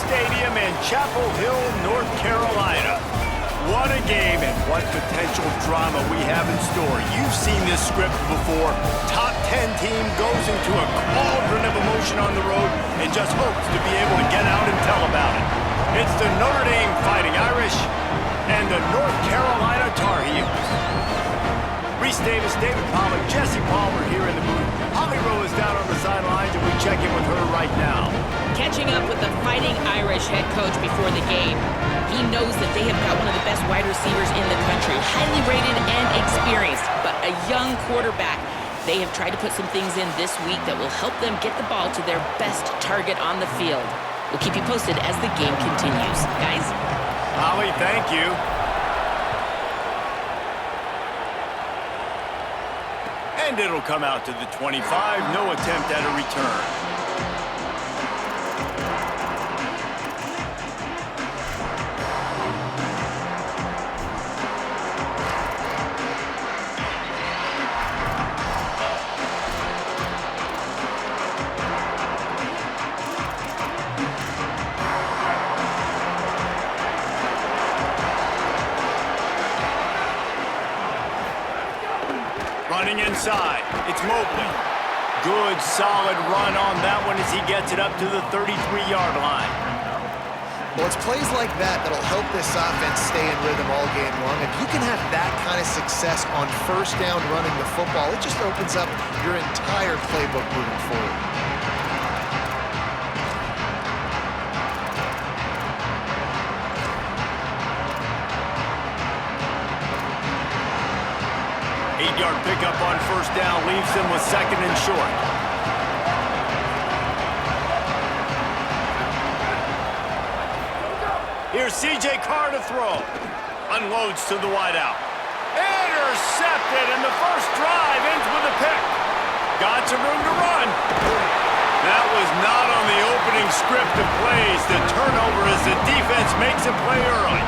Stadium in Chapel Hill, North Carolina. What a game and what potential drama we have in store. You've seen this script before. Top 10 team goes into a cauldron of emotion on the road and just hopes to be able to get out and tell about it. It's the Notre Dame Fighting Irish and the North Carolina Tar Heels. Reese Davis, David Pollack, Jesse Palmer here in the booth. Holly Rowe is down on the sidelines, and we check in with her right now. Catching up with the Fighting Irish head coach before the game. He knows that they have got one of the best wide receivers in the country, highly rated and experienced, but a young quarterback. They have tried to put some things in this week that will help them get the ball to their best target on the field. We'll keep you posted as the game continues. Guys. Holly, thank you. And it'll come out to the 25. No attempt at a return. Running inside, it's Mobley. Good, solid run on that one as he gets it up to the 33-yard line. Well, it's plays like that that'll help this offense stay in rhythm all game long. If you can have that kind of success on first down running the football, it just opens up your entire playbook moving forward. Yard pickup on first down leaves them with second and short. Here's C.J. Carr to throw. Unloads to the wideout. Intercepted, and the first drive ends with a pick. Got some room to run. That was not on the opening script of plays. The turnover as the defense makes a play early.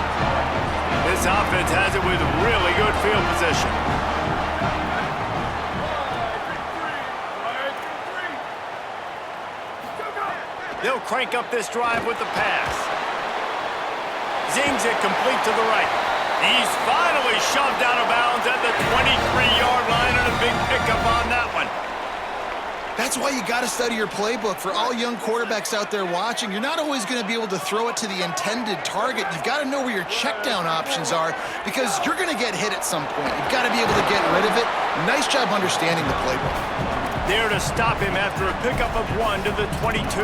This offense has it with really good field position. They'll crank up this drive with the pass. Zings it complete to the right. He's finally shoved out of bounds at the 23-yard line, and a big pickup on that one. That's why you got to study your playbook. For all young quarterbacks out there watching, you're not always going to be able to throw it to the intended target. You've got to know where your check down options are because you're going to get hit at some point. You've got to be able to get rid of it. Nice job understanding the playbook. There to stop him after a pickup of 1 to the 22.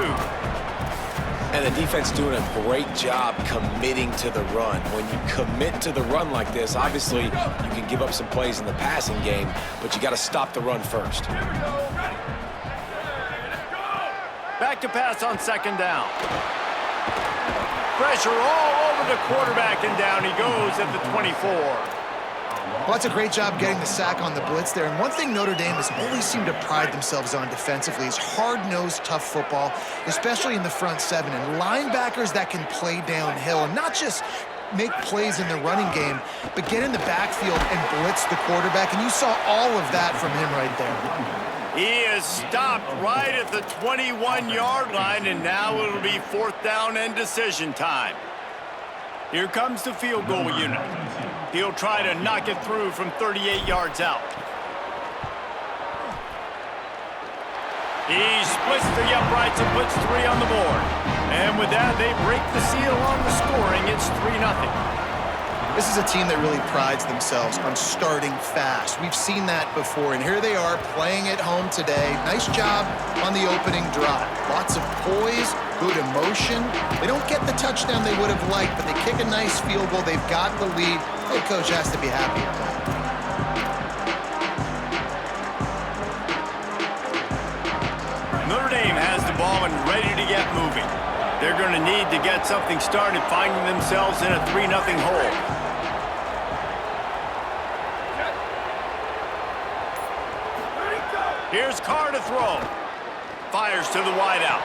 And the defense doing a great job committing to the run. When you commit to the run like this, obviously you can give up some plays in the passing game, but you got to stop the run first. Back to pass on second down. Pressure all over the quarterback, and down he goes at the 24. Well, that's a great job getting the sack on the blitz there. And one thing Notre Dame has always seemed to pride themselves on defensively is hard-nosed, tough football, especially in the front seven. And linebackers that can play downhill and not just make plays in the running game, but get in the backfield and blitz the quarterback. And you saw all of that from him right there. He is stopped right at the 21-yard line, and now it'll be fourth down and decision time. Here comes the field goal unit. He'll try to knock it through from 38 yards out. He splits the uprights and puts 3 on the board. And with that, they break the seal on the scoring. It's 3-0. This is a team that really prides themselves on starting fast. We've seen that before, and here they are playing at home today. Nice job on the opening drive. Lots of poise, good emotion. They don't get the touchdown they would have liked, but they kick a nice field goal. They've got the lead. The coach has to be happy with that. Notre Dame has the ball and ready to get moving. They're going to need to get something started, finding themselves in a 3-0 hole. Here's Carr to throw. Fires to the wideout.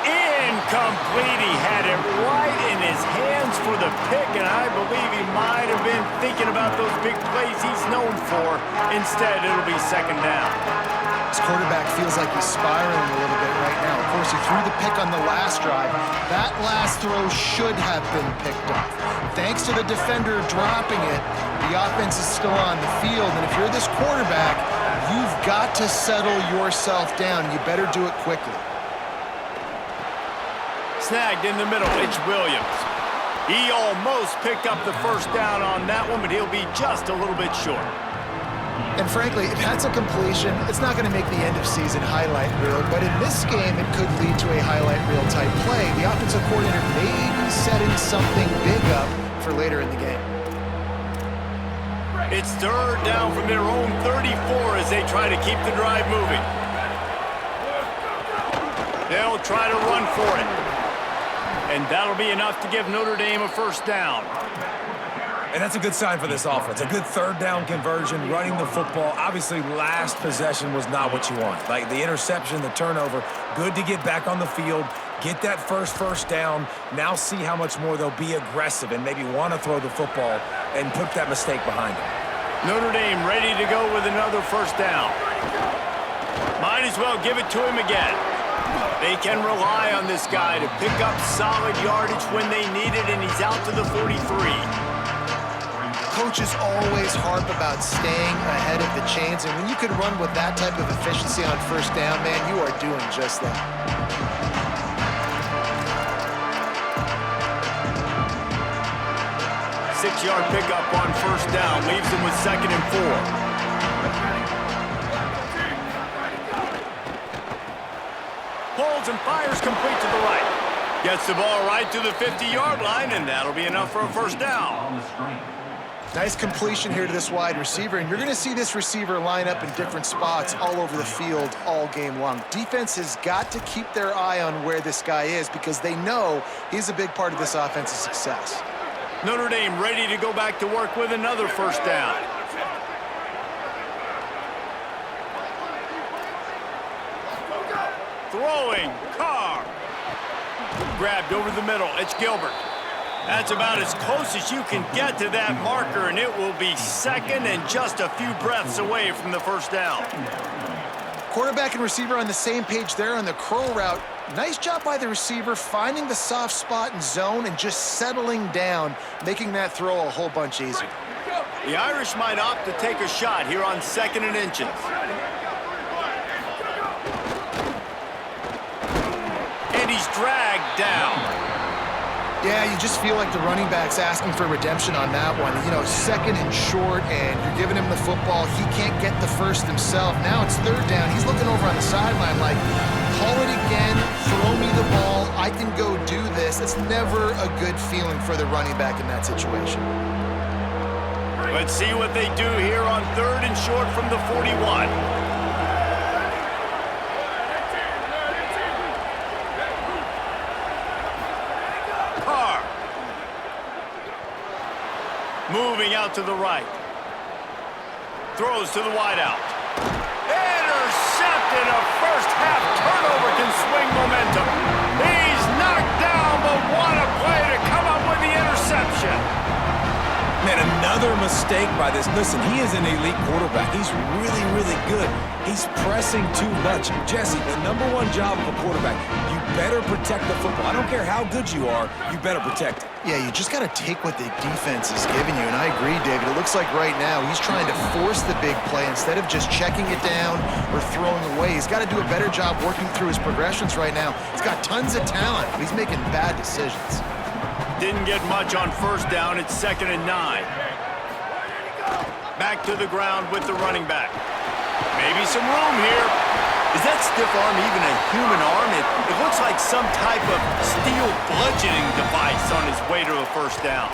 Incomplete. He had it right in his hands for the pick, and I believe he might have been thinking about those big plays he's known for. Instead, it'll be second down. This quarterback feels like he's spiraling a little bit right now. Of course, he threw the pick on the last drive. That last throw should have been picked off. Thanks to the defender dropping it, the offense is still on the field. And if you're this quarterback, you've got to settle yourself down. You better do it quickly. Snagged in the middle, it's Williams. He almost picked up the first down on that one, but he'll be just a little bit short. And frankly, if that's a completion, it's not going to make the end of season highlight reel, but in this game, it could lead to a highlight reel type play. The offensive coordinator may be setting something big up for later in the game. It's third down from their own 34 as they try to keep the drive moving. They'll try to run for it. And that'll be enough to give Notre Dame a first down. And that's a good sign for this offense. A good third down conversion, running the football. Obviously, last possession was not what you want. Like the interception, the turnover, good to get back on the field, get that first down. Now see how much more they'll be aggressive and maybe want to throw the football and put that mistake behind them. Notre Dame ready to go with another first down. Might as well give it to him again. They can rely on this guy to pick up solid yardage when they need it, and he's out to the 43. Coaches always harp about staying ahead of the chains, and when you can run with that type of efficiency on first down, man, you are doing just that. Six-yard pickup on first down leaves them with 2nd and 4. Pulls and fires complete to the right. Gets the ball right to the 50-yard line, and that'll be enough for a first down. Nice completion here to this wide receiver, and you're going to see this receiver line up in different spots all over the field all game long. Defense has got to keep their eye on where this guy is because they know he's a big part of this offense's success. Notre Dame ready to go back to work with another first down. Throwing, Carr. Grabbed over the middle, it's Gilbert. That's about as close as you can get to that marker, and it will be 2nd and just a few breaths away from the first down. Quarterback and receiver on the same page there on the curl route. Nice job by the receiver finding the soft spot in zone and just settling down, making that throw a whole bunch easier. The Irish might opt to take a shot here on 2nd and inches. And he's dragged down. Yeah, you just feel like the running back's asking for redemption on that one. You know, 2nd and short, and you're giving him the football. He can't get the first himself. Now it's 3rd down. He's looking over on the sideline like, call it again, throw me the ball, I can go do this. It's never a good feeling for the running back in that situation. Let's see what they do here on 3rd and short from the 41. Moving out to the right. Throws to the wideout. Intercepted. A first half turnover can swing momentum. He's knocked down, but what a play to come up with the interception. Man, another mistake by this. Listen, he is an elite quarterback. He's really, really good. He's pressing too much. Jesse, the #1 job of a quarterback, you better protect the football. I don't care how good you are, you better protect it. Yeah, you just got to take what the defense is giving you, and I agree, David. It looks like right now he's trying to force the big play instead of just checking it down or throwing away. He's got to do a better job working through his progressions right now. He's got tons of talent, but he's making bad decisions. Didn't get much on first down. It's 2nd and 9. Back to the ground with the running back. Maybe some room here. Is that stiff arm even a human arm? It looks like some type of steel bludgeoning device on his way to a first down.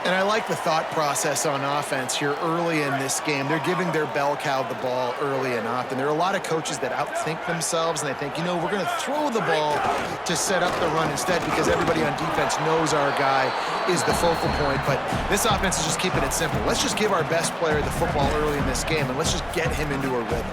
And I like the thought process on offense here early in this game. They're giving their bell cow the ball early and often. There are a lot of coaches that outthink themselves, and they think, you know, we're going to throw the ball to set up the run instead because everybody on defense knows our guy is the focal point. But this offense is just keeping it simple. Let's just give our best player the football early in this game, and let's just get him into a rhythm.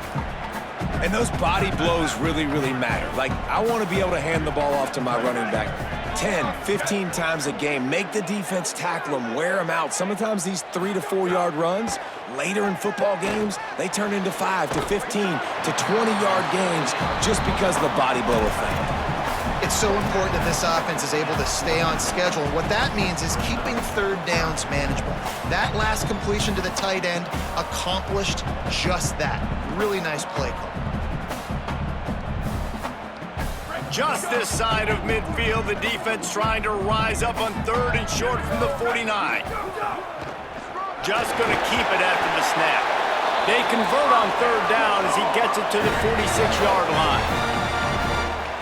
And those body blows really, really matter. Like, I want to be able to hand the ball off to my running back 10, 15 times a game. Make the defense tackle them, wear them out. Sometimes these 3 to 4 yard runs later in football games, they turn into 5 to 15 to 20-yard games just because of the body blow effect. It's so important that this offense is able to stay on schedule. And what that means is keeping third downs manageable. That last completion to the tight end accomplished just that. Really nice play call. Just this side of midfield, the defense trying to rise up on 3rd and short from the 49. Just going to keep it after the snap. They convert on 3rd down as he gets it to the 46-yard line.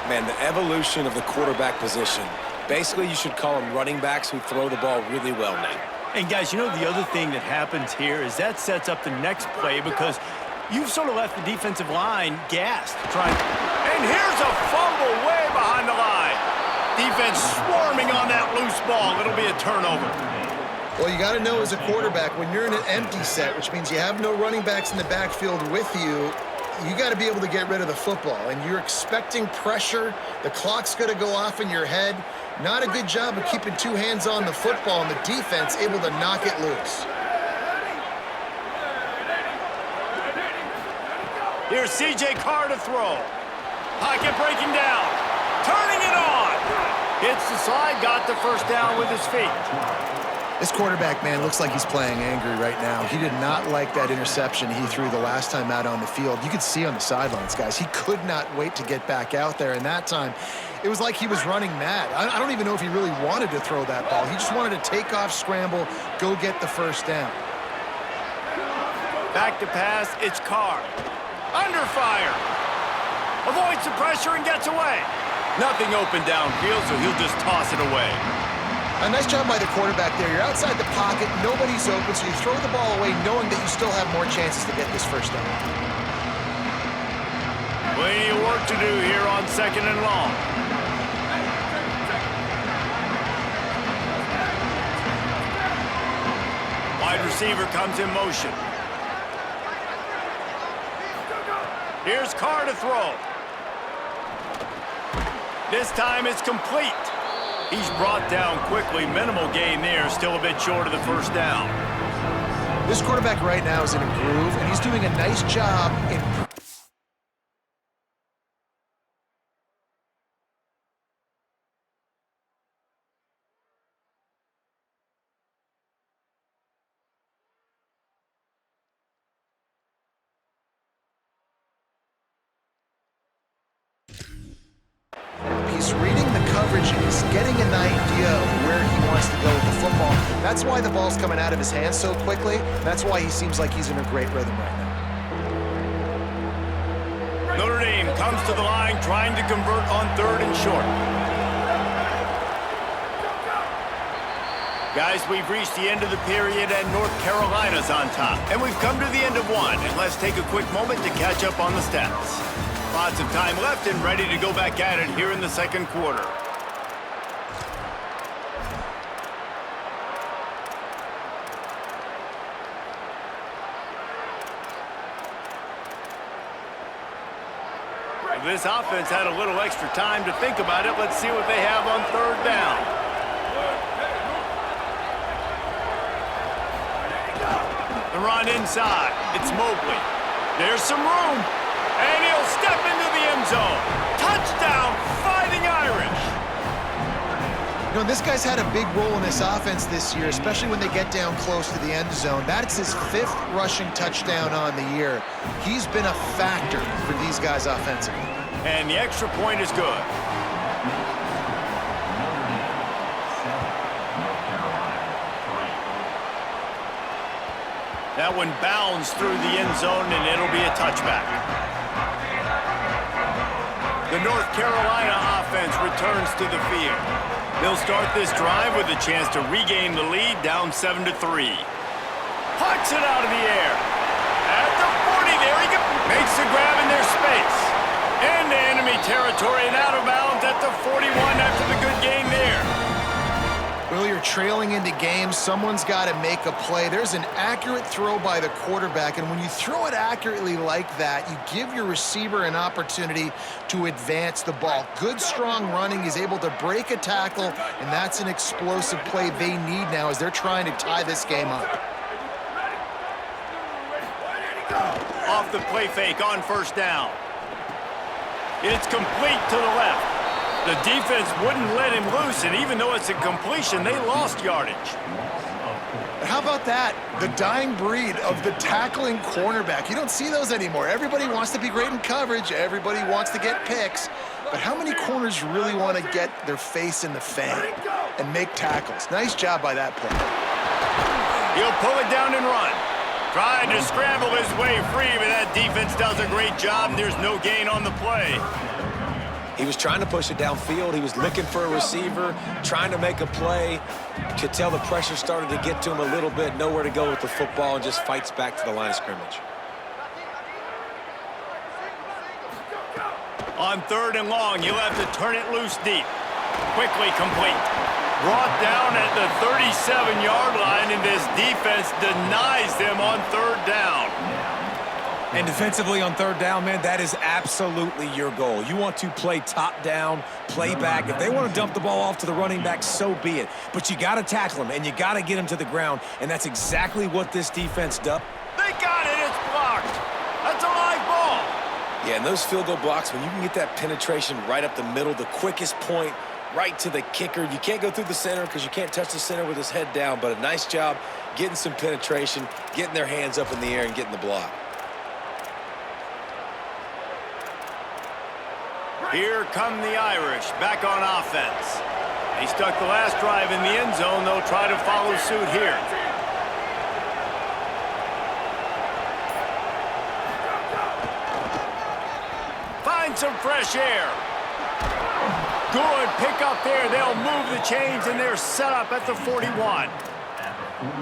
Man, the evolution of the quarterback position. Basically, you should call them running backs who throw the ball really well now. And guys, you know the other thing that happens here is that sets up the next play because you've sort of left the defensive line gassed. And here's a fumble way behind the line. Defense swarming on that loose ball. It'll be a turnover. Well, you got to know as a quarterback, when you're in an empty set, which means you have no running backs in the backfield with you, you got to be able to get rid of the football. And you're expecting pressure. The clock's going to go off in your head. Not a good job of keeping two hands on the football, and the defense able to knock it loose. Here's C.J. Carr to throw. Pocket breaking down. Turning it on. Hits the slide, got the first down with his feet. This quarterback, man, looks like he's playing angry right now. He did not like that interception he threw the last time out on the field. You could see on the sidelines, guys, he could not wait to get back out there. And that time, it was like he was running mad. I don't even know if he really wanted to throw that ball. He just wanted to take off, scramble, go get the first down. Back to pass, it's Carr. Under fire. Avoids the pressure and gets away. Nothing open downfield, so he'll just toss it away. A nice job by the quarterback there. You're outside the pocket, nobody's open, so you throw the ball away knowing that you still have more chances to get this first down. Plenty of work to do here on 2nd and long. Wide receiver comes in motion. Here's Carr to throw. This time it's complete. He's brought down quickly. Minimal gain there. Still a bit short of the first down. This quarterback right now is in a groove, and he's doing a nice job in... He's reading the coverage and he's getting an idea of where he wants to go with the football. That's why the ball's coming out of his hands so quickly. That's why he seems like he's in a great rhythm right now. Notre Dame comes to the line trying to convert on 3rd and short. Guys, we've reached the end of the period and North Carolina's on top. And we've come to the end of one. And let's take a quick moment to catch up on the stats. Lots of time left and ready to go back at it here in the 2nd quarter. This offense had a little extra time to think about it. Let's see what they have on 3rd down. The run inside. It's Mobley. There's some room. And he'll step into the end zone. Touchdown, Fighting Irish. You know, this guy's had a big role in this offense this year, especially when they get down close to the end zone. That's his 5th rushing touchdown on the year. He's been a factor for these guys offensively. And the extra point is good. That one bounds through the end zone, and it'll be a touchback. The North Carolina offense returns to the field. They'll start this drive with a chance to regain the lead, down 7-3. Hucks it out of the air. At the 40, there he goes. Makes the grab in their space. Into enemy territory and out of bounds at the 41 after the good game there. Well, you're trailing into games. Someone's got to make a play. There's an accurate throw by the quarterback, and when you throw it accurately like that, you give your receiver an opportunity to advance the ball. Good, strong running. He's able to break a tackle, and that's an explosive play they need now as they're trying to tie this game up. Off the play fake on first down. It's complete to the left. The defense wouldn't let him loose, and even though it's a completion, they lost yardage. How about that? The dying breed of the tackling cornerback. You don't see those anymore. Everybody wants to be great in coverage. Everybody wants to get picks. But how many corners really want to get their face in the fang and make tackles? Nice job by that player. He'll pull it down and run. Trying to scramble his way free, but that defense does a great job, and there's no gain on the play. He was trying to push it downfield. He was looking for a receiver, trying to make a play. Could tell the pressure started to get to him a little bit. Nowhere to go with the football, and just fights back to the line of scrimmage. On 3rd and long, he'll have to turn it loose deep. Quickly complete. Brought down at the 37-yard line, and this defense denies them on 3rd down. And defensively on 3rd down, man, that is absolutely your goal. You want to play top down, play back. If they want to dump the ball off to the running back, so be it. But you got to tackle them, and you got to get them to the ground, and that's exactly what this defense does. They got it. It's blocked. That's a live ball. Yeah, and those field goal blocks, when you can get that penetration right up the middle, the quickest point, right to the kicker. You can't go through the center because you can't touch the center with his head down, but a nice job getting some penetration, getting their hands up in the air and getting the block. Here come the Irish, back on offense. They stuck the last drive in the end zone. They'll try to follow suit here. Find some fresh air. Good pick up there. They'll move the chains, and they're set up at the 41.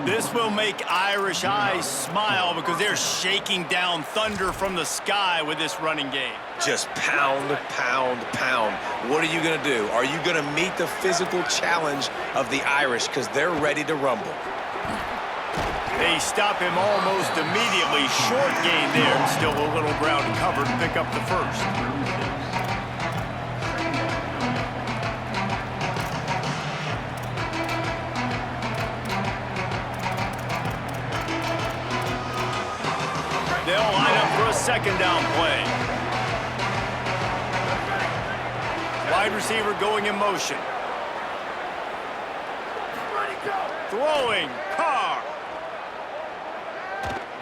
This will make Irish eyes smile because they're shaking down thunder from the sky with this running game. Just pound, pound, pound. What are you going to do? Are you going to meet the physical challenge of the Irish because they're ready to rumble? They stop him almost immediately. Short gain there, and still a little ground covered to pick up the first. They'll line up for a 2nd down play. Wide receiver going in motion. Throwing. Carr.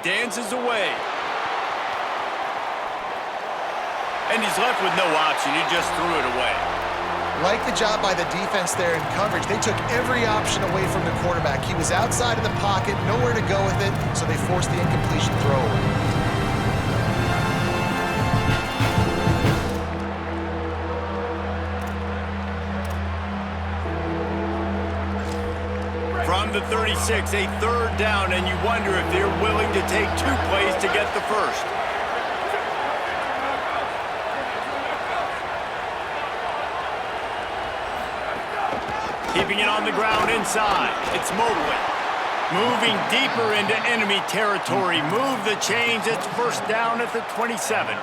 Dances away. And he's left with no option. He just threw it away. Like the job by the defense there in coverage. They took every option away from the quarterback. He was outside of the pocket, nowhere to go with it, so they forced the incompletion throw. From the 36, a 3rd down, and you wonder if they're willing to take 2 plays to get the first. Keeping it on the ground inside. It's Mobley. Moving deeper into enemy territory. Move the chains. It's 1st down at the 27.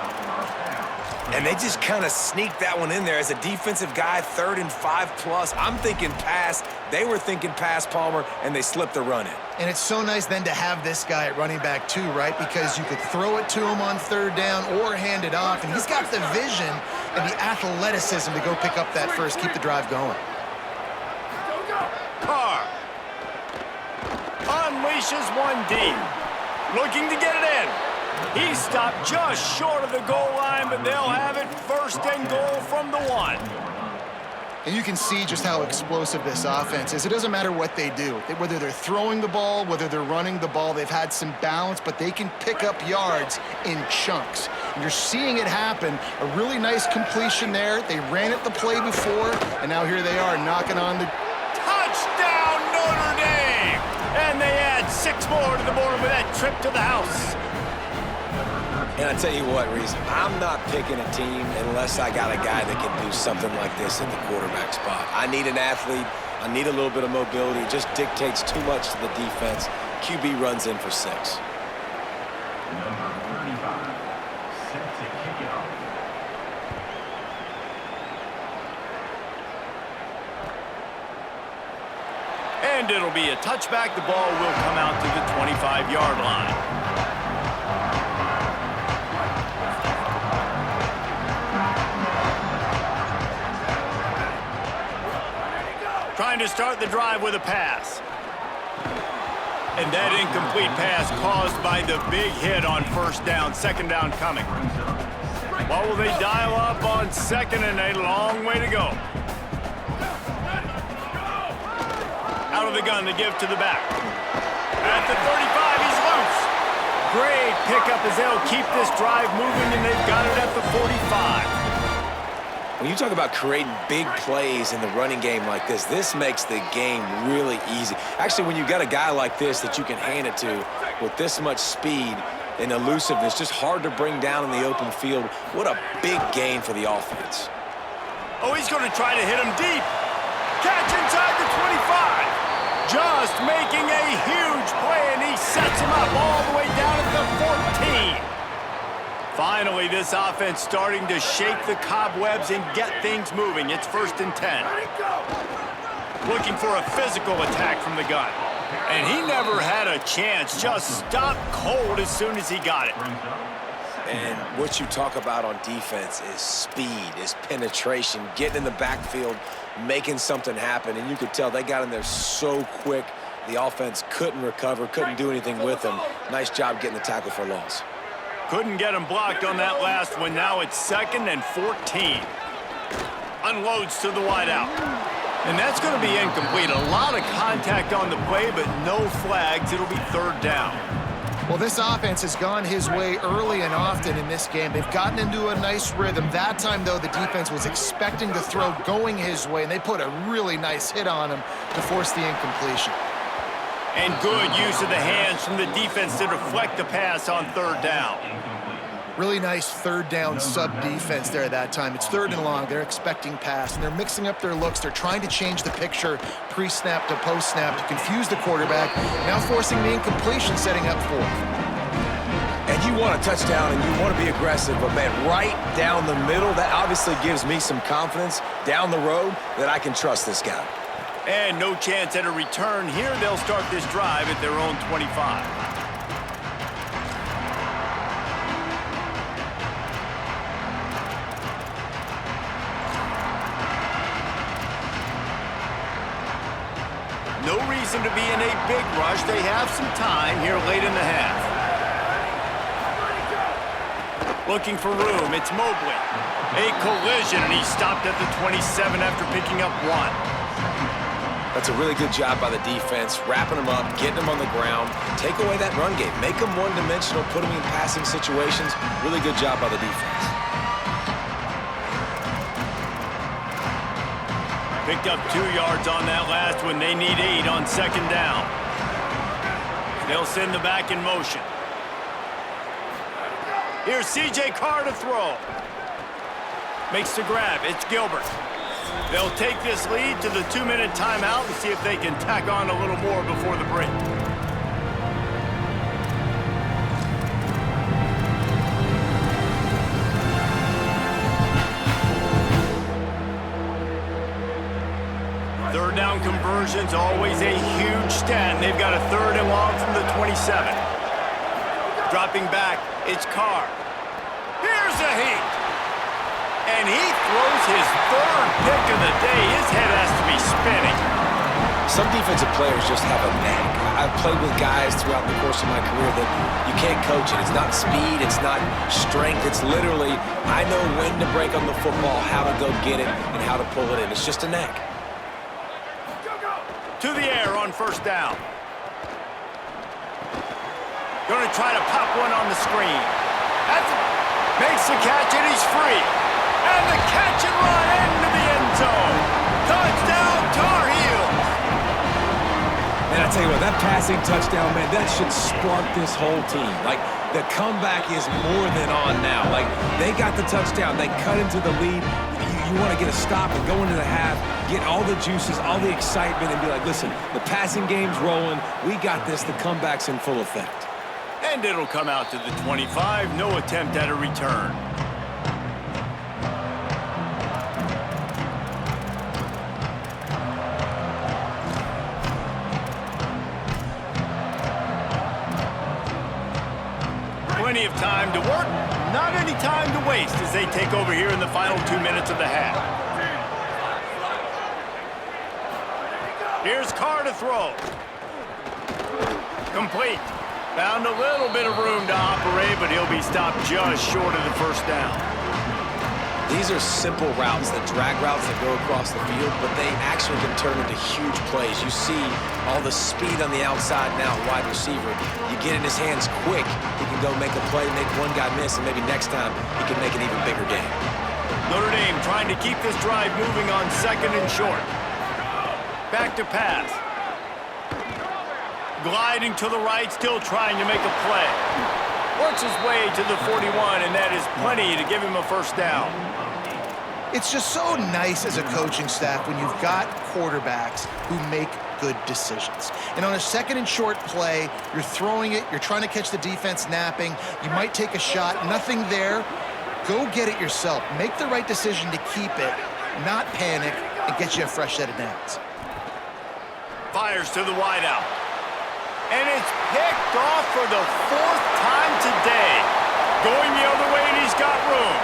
And they just kind of sneaked that one in there as a defensive guy, 3rd and 5+. I'm thinking pass. They were thinking pass, Palmer, and they slipped the run in. And it's so nice then to have this guy at running back too, right? Because you could throw it to him on 3rd down or hand it off, and he's got the vision and the athleticism to go pick up that first, keep the drive going. Carr unleashes one deep. Looking to get it in. He stopped just short of the goal line, but they'll have it 1st and goal from the 1. And you can see just how explosive this offense is. It doesn't matter what they do. Whether they're throwing the ball, whether they're running the ball, they've had some balance, but they can pick up yards in chunks. And you're seeing it happen. A really nice completion there. They ran it the play before, and now here they are knocking on the... Touchdown, Notre Dame! And they add 6 more to the board with that trip to the house. And I tell you what, Reese, I'm not picking a team unless I got a guy that can do something like this in the quarterback spot. I need an athlete. I need a little bit of mobility. It just dictates too much to the defense. QB runs in for 6. Number 35, set to kick it off. And it'll be a touchback. The ball will come out to the 25-yard line. Trying to start the drive with a pass. And that incomplete pass caused by the big hit on first down. Second down coming. What will they dial up on second and a long way to go? Out of the gun to give to the back. At the 35, he's loose. Great pickup as they'll keep this drive moving, and they've got it at the 45. When you talk about creating big plays in the running game like this makes the game really easy. Actually, when you got a guy like this that you can hand it to with this much speed and elusiveness, just hard to bring down in the open field, what a big gain for the offense. Oh, he's going to try to hit him deep. Catch inside the 25. Just making a huge play, and he sets him up all the way down at the 14. Finally, this offense starting to shake the cobwebs and get things moving. It's 1st and 10. Looking for a physical attack from the gun. And he never had a chance. Just stopped cold as soon as he got it. And what you talk about on defense is speed, is penetration, getting in the backfield, making something happen. And you could tell they got in there so quick, the offense couldn't recover, couldn't do anything with them. Nice job getting the tackle for loss. Couldn't get him blocked on that last one. Now it's 2nd and 14. Unloads to the wideout. And that's going to be incomplete. A lot of contact on the play, but no flags. It'll be 3rd down. Well, this offense has gone his way early and often in this game. They've gotten into a nice rhythm. That time, though, the defense was expecting the throw going his way, and they put a really nice hit on him to force the incompletion. And good use of the hands from the defense to deflect the pass on 3rd down. Really nice 3rd down sub-defense there that time. It's 3rd and long. They're expecting pass, and they're mixing up their looks. They're trying to change the picture pre-snap to post-snap to confuse the quarterback, now forcing the incompletion, setting up 4th. And you want a touchdown, and you want to be aggressive, but, man, right down the middle, that obviously gives me some confidence down the road that I can trust this guy. And no chance at a return here. They'll start this drive at their own 25. No reason to be in a big rush. They have some time here late in the half. Looking for room. It's Mobley. A collision, and he stopped at the 27 after picking up 1. That's a really good job by the defense, wrapping them up, getting them on the ground, take away that run game, make them one-dimensional, put them in passing situations. Really good job by the defense. Picked up 2 yards on that last one. They need 8 on 2nd down. They'll send the back in motion. Here's C.J. Carr to throw. Makes the grab. It's Gilbert. They'll take this lead to the 2-minute timeout and see if they can tack on a little more before the break. Third down conversions, always a huge stat, and they've got a 3rd and long from the 27. Dropping back, it's Carr. Here's a heat. And he throws his 3rd pick of the day. His head has to be spinning. Some defensive players just have a knack. I've played with guys throughout the course of my career that you can't coach it. It's not speed, it's not strength. It's literally, I know when to break on the football, how to go get it, and how to pull it in. It's just a knack. To the air on 1st down. Going to try to pop one on the screen. Makes the catch, and he's free. And the catch and run into the end zone. Touchdown, Tar Heels. And I tell you what, that passing touchdown, man, that should spark this whole team. Like, the comeback is more than on now. Like, they got the touchdown. They cut into the lead. You want to get a stop and go into the half, get all the juices, all the excitement, and be like, listen, the passing game's rolling. We got this. The comeback's in full effect. And it'll come out to the 25. No attempt at a return. Plenty of time to work, not any time to waste as they take over here in the final 2 minutes of the half. Here's Carr to throw. Complete. Found a little bit of room to operate, but he'll be stopped just short of the first down. These are simple routes, the drag routes that go across the field, but they actually can turn into huge plays. You see all the speed on the outside now, wide receiver. You get in his hands quick, he can go make a play, make one guy miss, and maybe next time he can make an even bigger game. Notre Dame trying to keep this drive moving on 2nd and short. Back to pass. Gliding to the right, still trying to make a play. Works his way to the 41, and that is plenty to give him a first down. It's just so nice as a coaching staff when you've got quarterbacks who make good decisions. And on a 2nd and short play, you're throwing it, you're trying to catch the defense napping, you might take a shot, nothing there. Go get it yourself. Make the right decision to keep it, not panic, and get you a fresh set of downs. Fires to the wideout. And it's picked off for the 4th time today. Going the other way, and he's got room.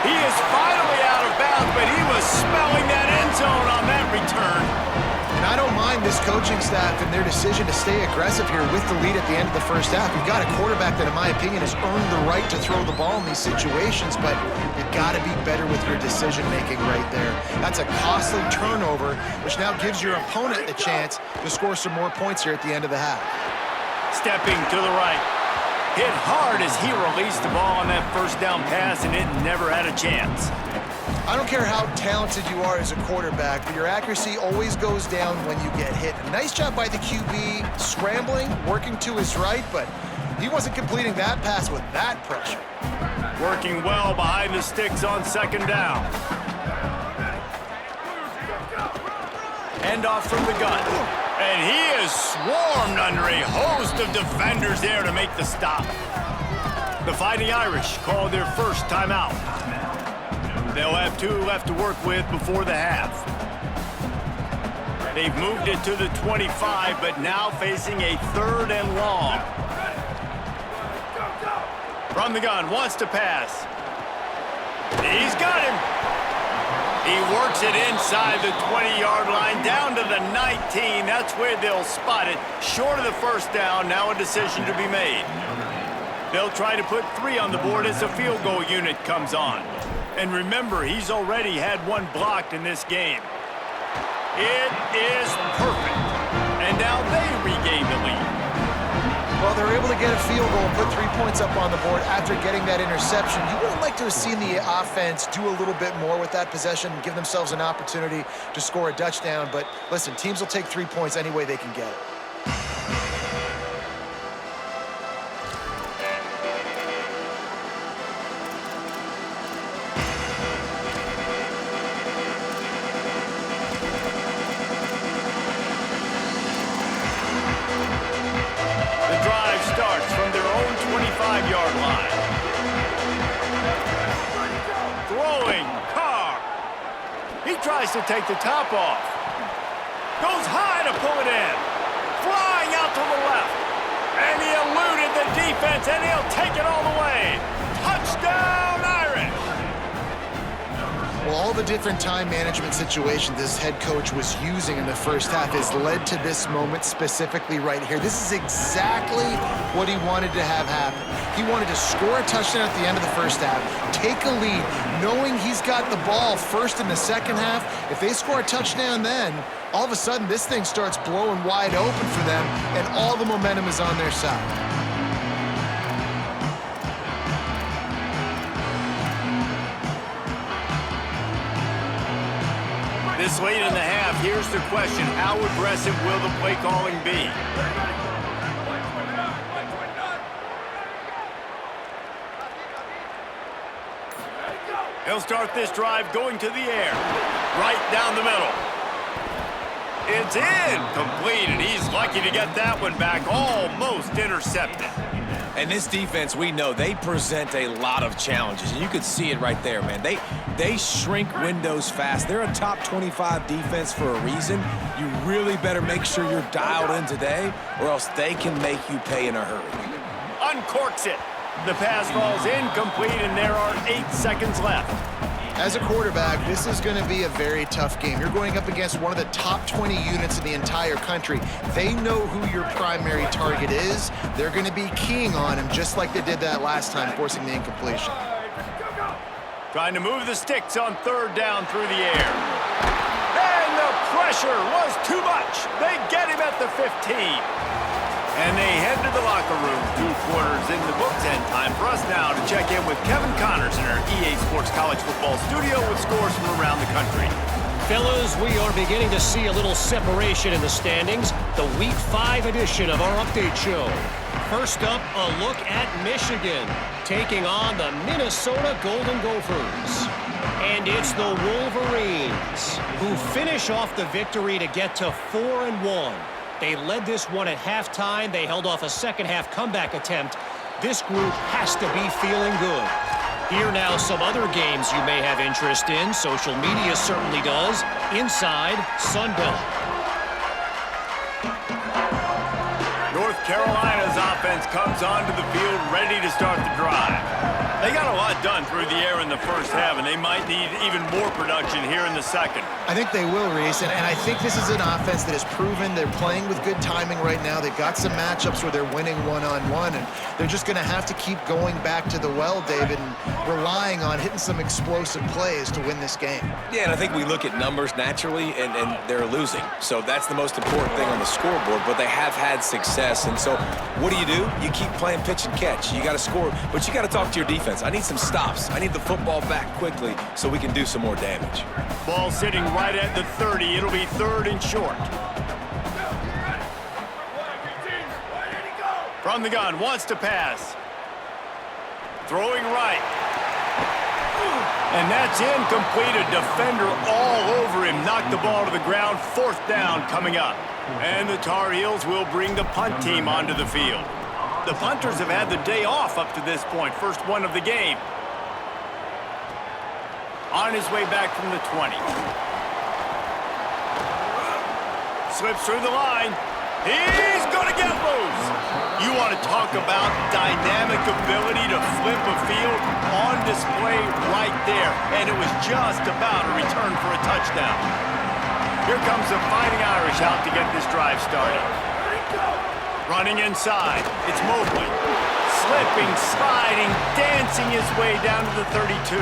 He is finally out of bounds, but he was smelling that end zone on that return. And I don't mind this coaching staff and their decision to stay aggressive here with the lead at the end of the first half. You've got a quarterback that, in my opinion, has earned the right to throw the ball in these situations, but you've got to be better with your decision-making right there. That's a costly turnover, which now gives your opponent the chance to score some more points here at the end of the half. Stepping to the right. Hit hard as he released the ball on that first down pass, and it never had a chance. I don't care how talented you are as a quarterback, but your accuracy always goes down when you get hit. A nice job by the QB, scrambling, working to his right, but he wasn't completing that pass with that pressure. Working well behind the sticks on 2nd down. End off from the gun. And he is swarmed under a host of defenders there to make the stop. The Fighting Irish call their first timeout. They'll have 2 left to work with before the half. They've moved it to the 25, but now facing a 3rd and long. From the gun, wants to pass. He's got him. He works it inside the 20-yard line, down to the 19. That's where they'll spot it. Short of the first down, now a decision to be made. They'll try to put 3 on the board as the field goal unit comes on. And remember, he's already had 1 blocked in this game. It is perfect. And now they regain the lead. Well, they're able to get a field goal and put 3 points up on the board after getting that interception. You would have liked to have seen the offense do a little bit more with that possession and give themselves an opportunity to score a touchdown. But listen, teams will take 3 points any way they can get it. Starts from their own 25-yard line. Throwing, Carr. He tries to take the top off. Goes high to pull it in. Flying out to the left. And he eluded the defense, and he'll take it all the way. Touchdown, Irish! Well, all the different time management situations this head coach was using in the first half has led to this moment specifically right here. This is exactly what he wanted to have happen. He wanted to score a touchdown at the end of the first half, take a lead, knowing he's got the ball first in the second half. If they score a touchdown then, all of a sudden this thing starts blowing wide open for them, and all the momentum is on their side. This late in the half, here's the question. How aggressive will the play calling be? He'll start this drive going to the air. Right down the middle. It's incomplete, and he's lucky to get that one back. Almost intercepted. And this defense, we know, they present a lot of challenges. And you could see it right there, man. They shrink windows fast. They're a top 25 defense for a reason. You really better make sure you're dialed in today, or else they can make you pay in a hurry. Uncorks it. The pass falls incomplete, and there are 8 seconds left. As a quarterback, this is going to be a very tough game. You're going up against one of the top 20 units in the entire country. They know who your primary target is. They're going to be keying on him just like they did that last time, forcing the incompletion. Trying to move the sticks on third down through the air. And the pressure was too much. They get him at the 15. And they head to the locker room. 2 quarters in the books, and time for us now to check in with Kevin Connors in our EA Sports College Football studio with scores from around the country. Fellas, we are beginning to see a little separation in the standings. The Week 5 edition of our update show. First up, a look at Michigan, taking on the Minnesota Golden Gophers. And it's the Wolverines, who finish off the victory to get to 4-1. They led this one at halftime. They held off a second-half comeback attempt. This group has to be feeling good. Here now some other games you may have interest in. Social media certainly does. Inside Sun Belt. North Carolina's offense comes onto the field ready to start the drive. They got a lot done through the air in the first half, and they might need even more production here in the second. I think they will, Reese, and I think this is an offense that has proven they're playing with good timing right now. They've got some matchups where they're winning one-on-one, and they're just going to have to keep going back to the well, David, and relying on hitting some explosive plays to win this game. Yeah, and I think we look at numbers naturally, and they're losing. So that's the most important thing on the scoreboard, but they have had success. And so what do? You keep playing pitch and catch. You got to score, but you got to talk to your defense. I need some stops. I need the football back quickly so we can do some more damage. Ball sitting right at the 30. It'll be 3rd and short. From the gun, wants to pass. Throwing right. And that's incomplete. A defender all over him. Knocked the ball to the ground. 4th down coming up. And the Tar Heels will bring the punt team onto the field. The punters have had the day off up to this point. First one of the game. On his way back from the 20. Slips through the line. He's going to get loose. You want to talk about dynamic ability to flip a field on display right there. And it was just about a return for a touchdown. Here comes the Fighting Irish out to get this drive started. Running inside, it's Mobley. Slipping, sliding, dancing his way down to the 32.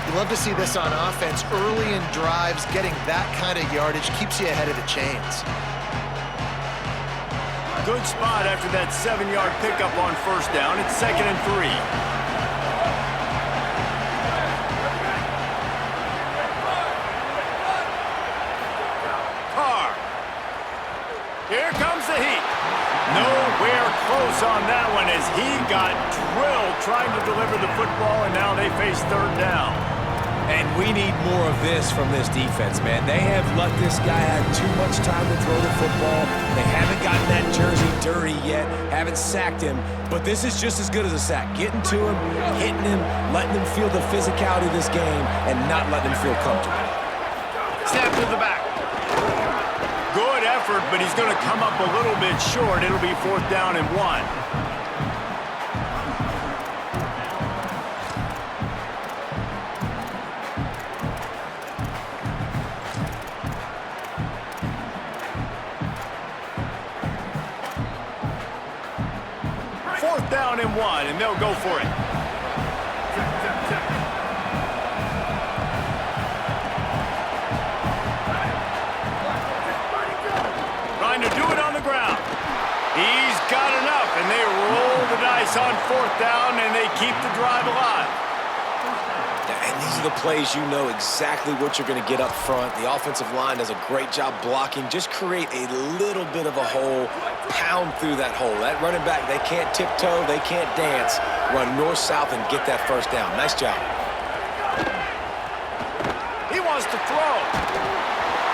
You love to see this on offense. Early in drives, getting that kind of yardage keeps you ahead of the chains. Good spot after that 7-yard pickup on 1st down. It's 2nd and 3. Here comes the heat. Nowhere close on that one as he got drilled trying to deliver the football, and now they face 3rd down. And we need more of this from this defense, man. They have let this guy have too much time to throw the football. They haven't gotten that jersey dirty yet, haven't sacked him. But this is just as good as a sack. Getting to him, hitting him, letting him feel the physicality of this game, and not letting him feel comfortable. Snap to the back. Good effort, but he's going to come up a little bit short. It'll be 4th down and 1. Fourth down and 1, and they'll go for it. To do it on the ground. He's got enough, and they roll the dice on 4th down, and they keep the drive alive. And these are the plays you know exactly what you're going to get up front. The offensive line does a great job blocking. Just create a little bit of a hole, pound through that hole. That running back, they can't tiptoe, they can't dance. Run north-south and get that 1st down. Nice job. He wants to throw.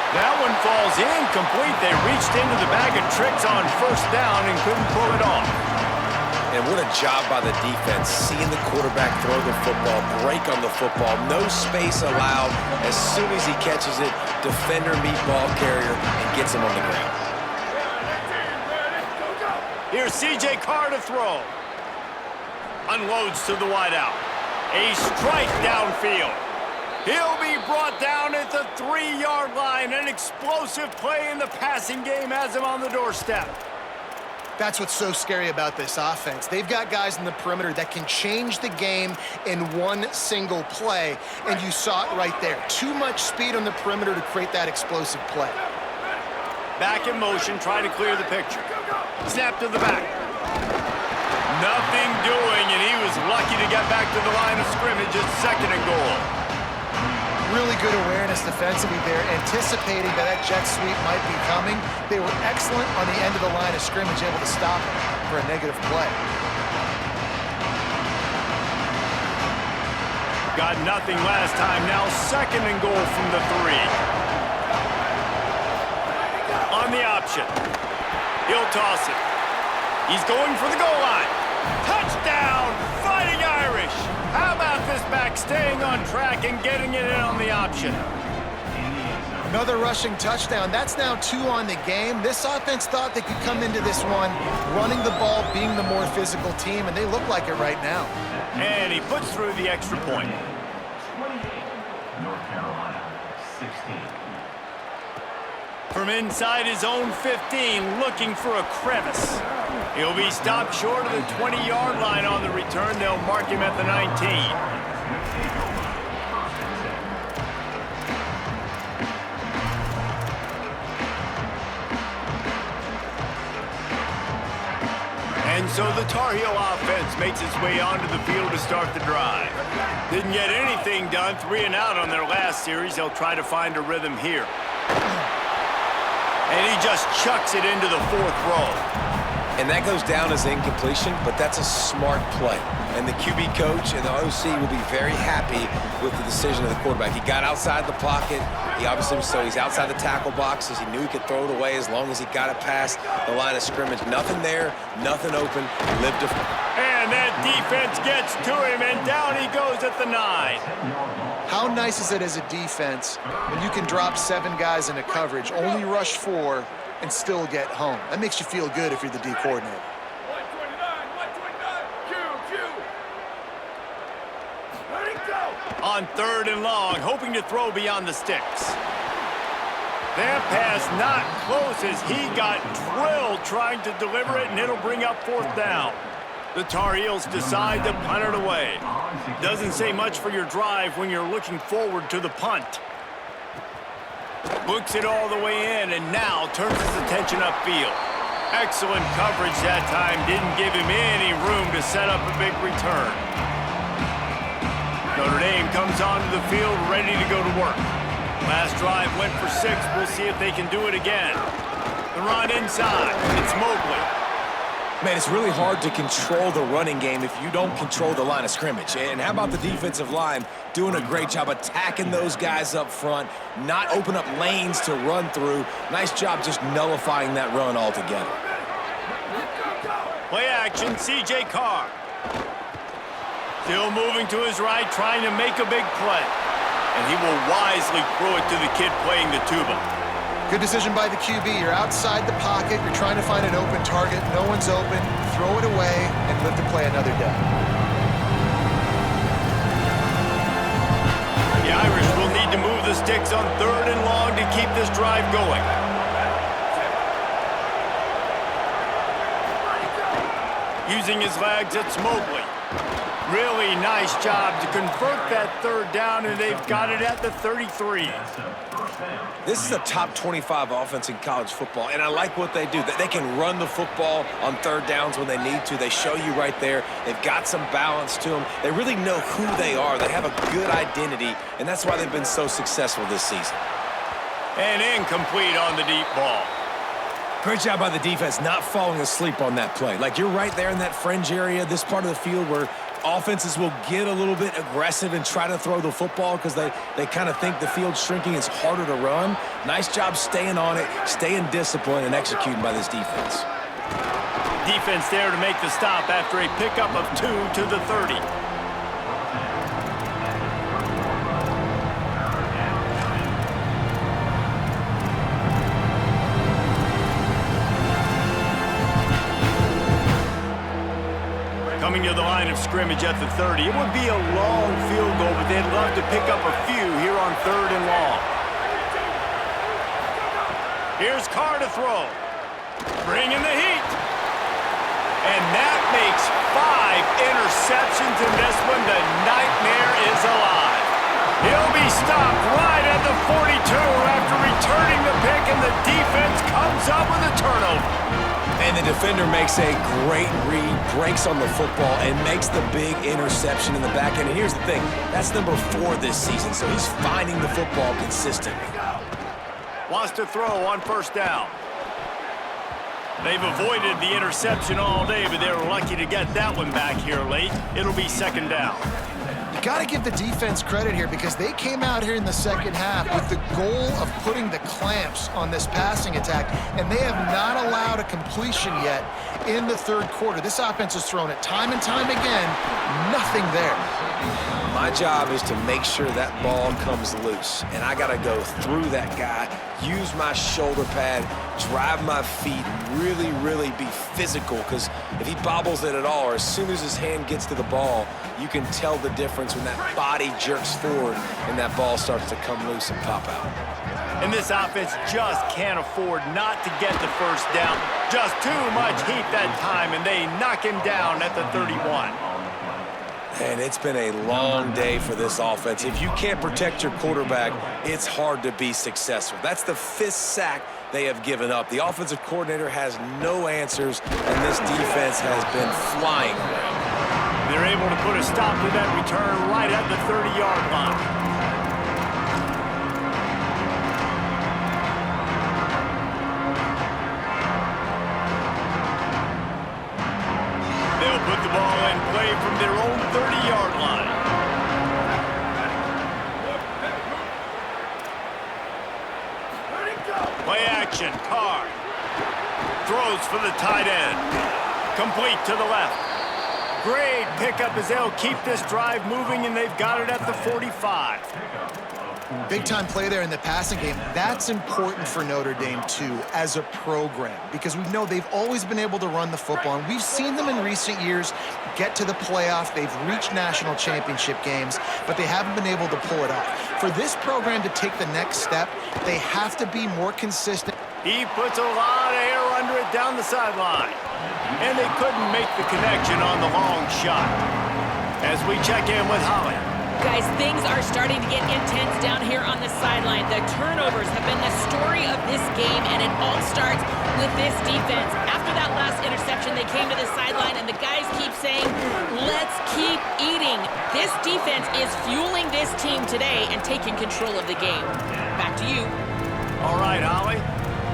That one falls incomplete. They reached into the bag of tricks on 1st down and couldn't pull it off. And what a job by the defense, seeing the quarterback throw the football, break on the football, no space allowed. As soon as he catches it, defender meet ball carrier and gets him on the ground. Here's C.J. Carr to throw. Unloads to the wideout. A strike downfield. He'll be brought down at the 3-yard line. An explosive play in the passing game has him on the doorstep. That's what's so scary about this offense. They've got guys in the perimeter that can change the game in one single play, and you saw it right there. Too much speed on the perimeter to create that explosive play. Back in motion, try to clear the picture. Snap to the back. Nothing doing, and he was lucky to get back to the line of scrimmage at 2nd and goal. Really good awareness defensively there, anticipating that jet sweep might be coming. They were excellent on the end of the line of scrimmage, able to stop it for a negative play. Got nothing last time, now 2nd and goal from the 3. On the option. He'll toss it. He's going for the goal line. Touchdown, Fighting Irish. How about this back staying on track and getting it in on the option? Another rushing touchdown. That's now 2 on the game. This offense thought they could come into this one running the ball, being the more physical team, and they look like it right now. And he puts through the extra point. 28, North Carolina, 16. From inside his own 15, looking for a crevice. He'll be stopped short of the 20-yard line on the return. They'll mark him at the 19. And so the Tar Heel offense makes its way onto the field to start the drive. Didn't get anything done, 3 and out on their last series. They'll try to find a rhythm here. And he just chucks it into the 4th row. And that goes down as incompletion, but that's a smart play. And the QB coach and the OC will be very happy with the decision of the quarterback. He got outside the pocket. He obviously, so he's outside the tackle boxes. He knew he could throw it away as long as he got it past the line of scrimmage. Nothing there, nothing open. Lived to... And that defense gets to him, and down he goes at the 9. How nice is it as a defense when you can drop 7 guys into coverage, only rush 4, and still get home? That makes you feel good if you're the D coordinator. On 3rd and long, hoping to throw beyond the sticks. That pass not close as he got drilled trying to deliver it, and it'll bring up 4th down. The Tar Heels decide to punt it away. Doesn't say much for your drive when you're looking forward to the punt. Books it all the way in, and now turns his attention upfield. Excellent coverage that time. Didn't give him any room to set up a big return. Notre Dame comes onto the field ready to go to work. Last drive went for 6. We'll see if they can do it again. The run inside. It's Mobley. Man, it's really hard to control the running game if you don't control the line of scrimmage. And how about the defensive line doing a great job attacking those guys up front, not open up lanes to run through. Nice job just nullifying that run altogether. Play action, C.J. Carr. Still moving to his right, trying to make a big play. And he will wisely throw it to the kid playing the tuba. Good decision by the QB. You're outside the pocket. You're trying to find an open target. No one's open. Throw it away and live to play another day. The Irish will need to move the sticks on 3rd and long to keep this drive going. Using his legs, it's Mobley. Really nice job to convert that 3rd down, and they've got it at the 33. This is a top 25 offense in college football, and I like what they do. They can run the football on 3rd downs when they need to. They show you right there. They've got some balance to them. They really know who they are. They have a good identity, and that's why they've been so successful this season. And incomplete on the deep ball. Great job by the defense not falling asleep on that play. Like, you're right there in that fringe area, this part of the field where offenses will get a little bit aggressive and try to throw the football because they kind of think the field's shrinking. It's harder to run. Nice job staying on it, staying disciplined, and executing by this defense. Defense there to make the stop after a pickup of 2 to the 30. Coming coming to the line of scrimmage at the 30. It would be a long field goal, but they'd love to pick up a few here on 3rd and long. Here's Carr to throw. Bringing the heat. And that makes 5 interceptions in this one. The nightmare is alive. He'll be stopped right at the 42 after returning the pick, and the defense comes up with a turnover. And the defender makes a great read, breaks on the football, and makes the big interception in the back end. And here's the thing, that's number 4 this season, so he's finding the football consistently. Wants to throw on 1st down. They've avoided the interception all day, but they were lucky to get that one back here late. It'll be 2nd down. You got to give the defense credit here because they came out here in the second half with the goal of putting the clamps on this passing attack, and they have not allowed a completion yet in the 3rd quarter. This offense has thrown it time and time again. Nothing there. My job is to make sure that ball comes loose, and I got to go through that guy, use my shoulder pad, drive my feet, really, really be physical, because if he bobbles it at all, or as soon as his hand gets to the ball, you can tell the difference when that body jerks forward and that ball starts to come loose and pop out. And this offense just can't afford not to get the 1st down. Just too much heat that time, and they knock him down at the 31. And it's been a long day for this offense. If you can't protect your quarterback, it's hard to be successful. That's the 5th sack they have given up. The offensive coordinator has no answers, and this defense has been flying around. They're able to put a stop to that return right at the 30-yard line. They'll put the ball in play from their own 30-yard line. Play action, Carr. Throws for the tight end. Complete to the left. Great pickup as they'll keep this drive moving, and they've got it at the 45. Big-time play there in the passing game. That's important for Notre Dame, too, as a program, because we know they've always been able to run the football, and we've seen them in recent years get to the playoff. They've reached national championship games, but they haven't been able to pull it off. For this program to take the next step, they have to be more consistent. He puts a lot of air under it down the sideline. And they couldn't make the connection on the long shot. As we check in with Holly. Guys, things are starting to get intense down here on the sideline. The turnovers have been the story of this game, and it all starts with this defense. After that last interception, they came to the sideline, and the guys keep saying, let's keep eating. This defense is fueling this team today and taking control of the game. Back to you. All right, Holly.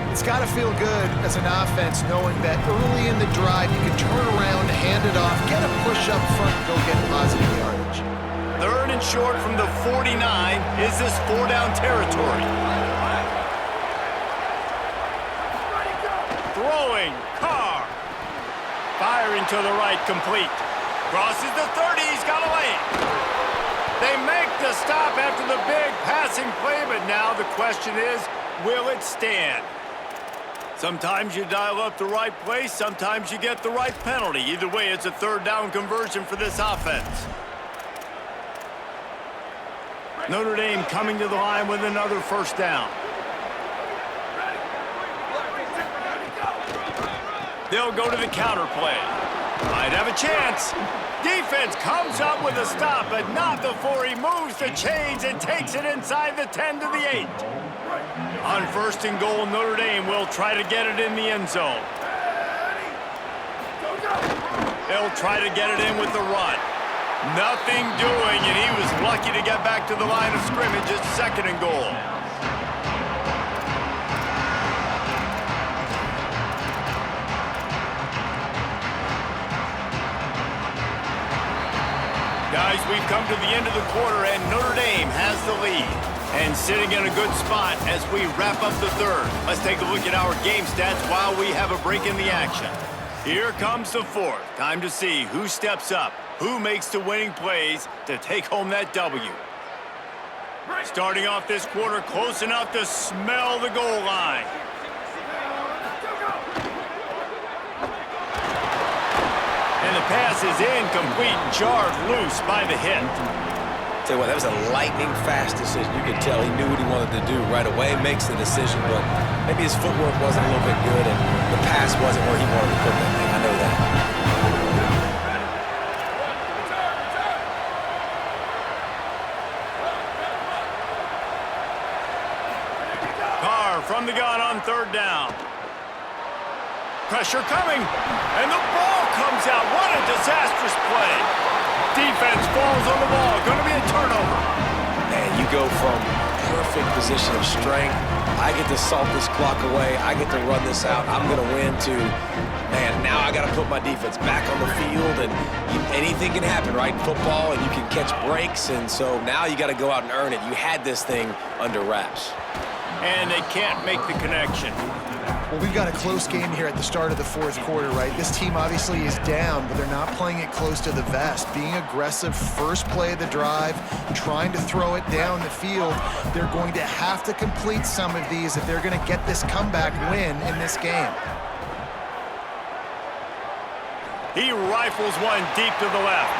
It's got to feel good as an offense knowing that early in the drive you can turn around, hand it off, get a push up front, and go get positive yardage. 3rd and short from the 49. Is this 4-down territory? Throwing, Carr. Firing to the right, complete. Crosses the 30, he's got away. They make the stop after the big passing play, but now the question is, will it stand? Sometimes you dial up the right place, sometimes you get the right penalty. Either way, it's a 3rd down conversion for this offense. Notre Dame coming to the line with another 1st down. They'll go to the counter play. Might have a chance. Defense comes up with a stop, but not before he moves the chains and takes it inside the 10 to the 8. On 1st and goal, Notre Dame will try to get it in the end zone. They'll try to get it in with the run. Nothing doing, and he was lucky to get back to the line of scrimmage at 2nd and goal. Guys, we've come to the end of the quarter, and Notre Dame has the lead. And sitting in a good spot as we wrap up the 3rd. Let's take a look at our game stats while we have a break in the action. Here comes the 4th. Time to see who steps up, who makes the winning plays to take home that W. Starting off this quarter close enough to smell the goal line. And the pass is incomplete, jarred loose by the hit. Tell you what, that was a lightning-fast decision. You could tell he knew what he wanted to do right away, makes the decision, but maybe his footwork wasn't a little bit good, and the pass wasn't where he wanted to put that thing. I know that. Carr from the gun on third down. Pressure coming, and the ball comes out. What a disastrous play. Defense falls on the ball. Going to be a turnover. And you go from perfect position of strength. I get to salt this clock away. I get to run this out. I'm going to win to, man, now I got to put my defense back on the field, and anything can happen, right? Football, and you can catch breaks, and so now you got to go out and earn it. You had this thing under wraps. And they can't make the connection. Well, we've got a close game here at the start of the fourth quarter, right? This team obviously is down, but they're not playing it close to the vest. Being aggressive, first play of the drive, trying to throw it down the field. They're going to have to complete some of these if they're going to get this comeback win in this game. He rifles one deep to the left,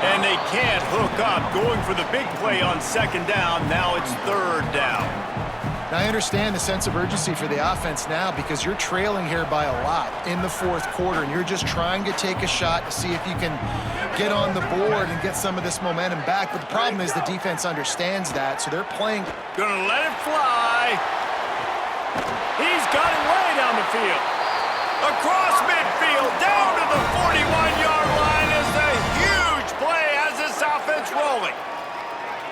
and they can't hook up. Going for the big play on second down. Now it's third down. Now, I understand the sense of urgency for the offense now because you're trailing here by a lot in the fourth quarter, and you're just trying to take a shot to see if you can get on the board and get some of this momentum back. But the problem is the defense understands that, so they're playing. Gonna let it fly. He's got it way down the field. Across midfield, down to the 41-yard line is a huge play as this offense rolling.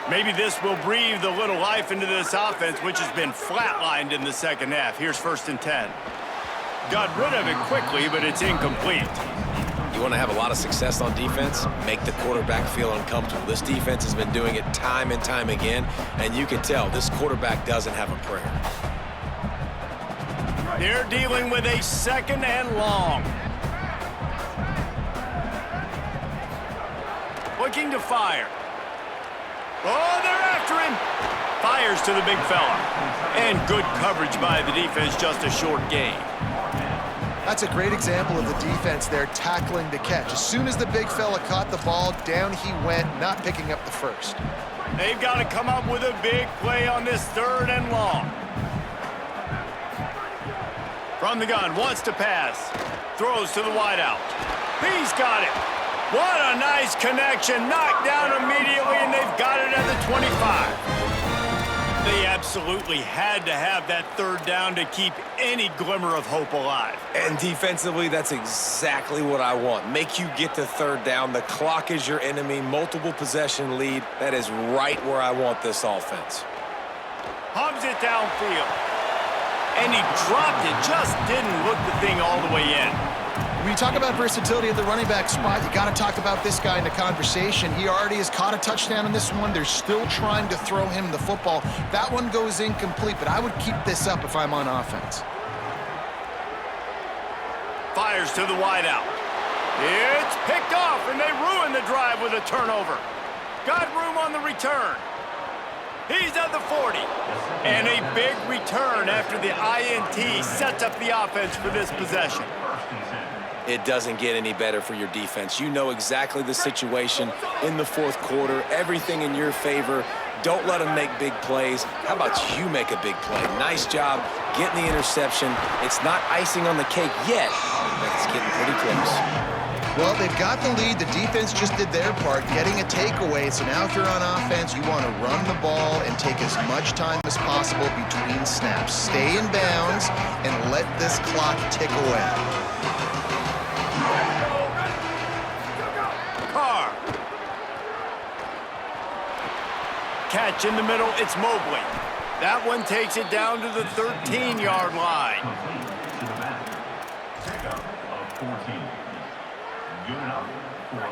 Maybe this will breathe a little life into this offense, which has been flatlined in the second half. Here's 1st and 10. Got rid of it quickly, but it's incomplete. You want to have a lot of success on defense? Make the quarterback feel uncomfortable. This defense has been doing it time and time again, and you can tell this quarterback doesn't have a prayer. They're dealing with a 2nd and long. Looking to fire. Oh, they're after him. Fires to the big fella. And good coverage by the defense, just a short gain. That's a great example of the defense there tackling the catch. As soon as the big fella caught the ball, down he went, not picking up the first. They've got to come up with a big play on this 3rd and long. From the gun, wants to pass. Throws to the wideout. He's got it. What a nice connection. Knocked down immediately, and they've got it at the 25. They absolutely had to have that 3rd down to keep any glimmer of hope alive. And defensively, that's exactly what I want. Make you get to 3rd down. The clock is your enemy. Multiple possession lead. That is right where I want this offense. Hums it downfield. And he dropped it. Just didn't look the thing all the way in. When you talk about versatility at the running back spot, you got to talk about this guy in the conversation. He already has caught a touchdown in this one. They're still trying to throw him the football. That one goes incomplete, but I would keep this up if I'm on offense. Fires to the wideout. It's picked off, and they ruin the drive with a turnover. Got room on the return. He's at the 40. And a big return after the INT sets up the offense for this possession. It doesn't get any better for your defense. You know exactly the situation in the fourth quarter. Everything in your favor. Don't let them make big plays. How about you make a big play? Nice job getting the interception. It's not icing on the cake yet, but it's getting pretty close. Well, they've got the lead. The defense just did their part, getting a takeaway. So now if you're on offense, you want to run the ball and take as much time as possible between snaps. Stay in bounds and let this clock tick away. Carr. Catch in the middle, it's Mobley. That one takes it down to the 13-yard line.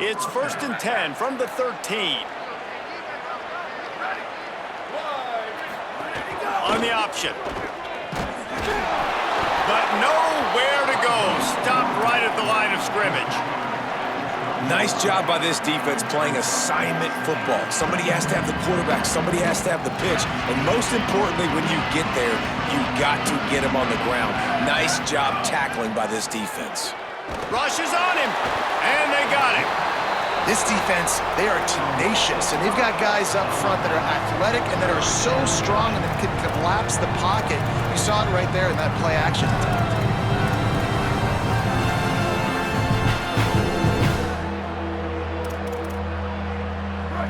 It's 1st and 10 from the 13. On the option. But nowhere to go. Stopped right at the line of scrimmage. Nice job by this defense playing assignment football. Somebody has to have the quarterback. Somebody has to have the pitch. And most importantly, when you get there, you got to get him on the ground. Nice job tackling by this defense. Rushes on him, and they got him. This defense, they are tenacious, and they've got guys up front that are athletic and that are so strong and that can collapse the pocket. You saw it right there in that play action attempt.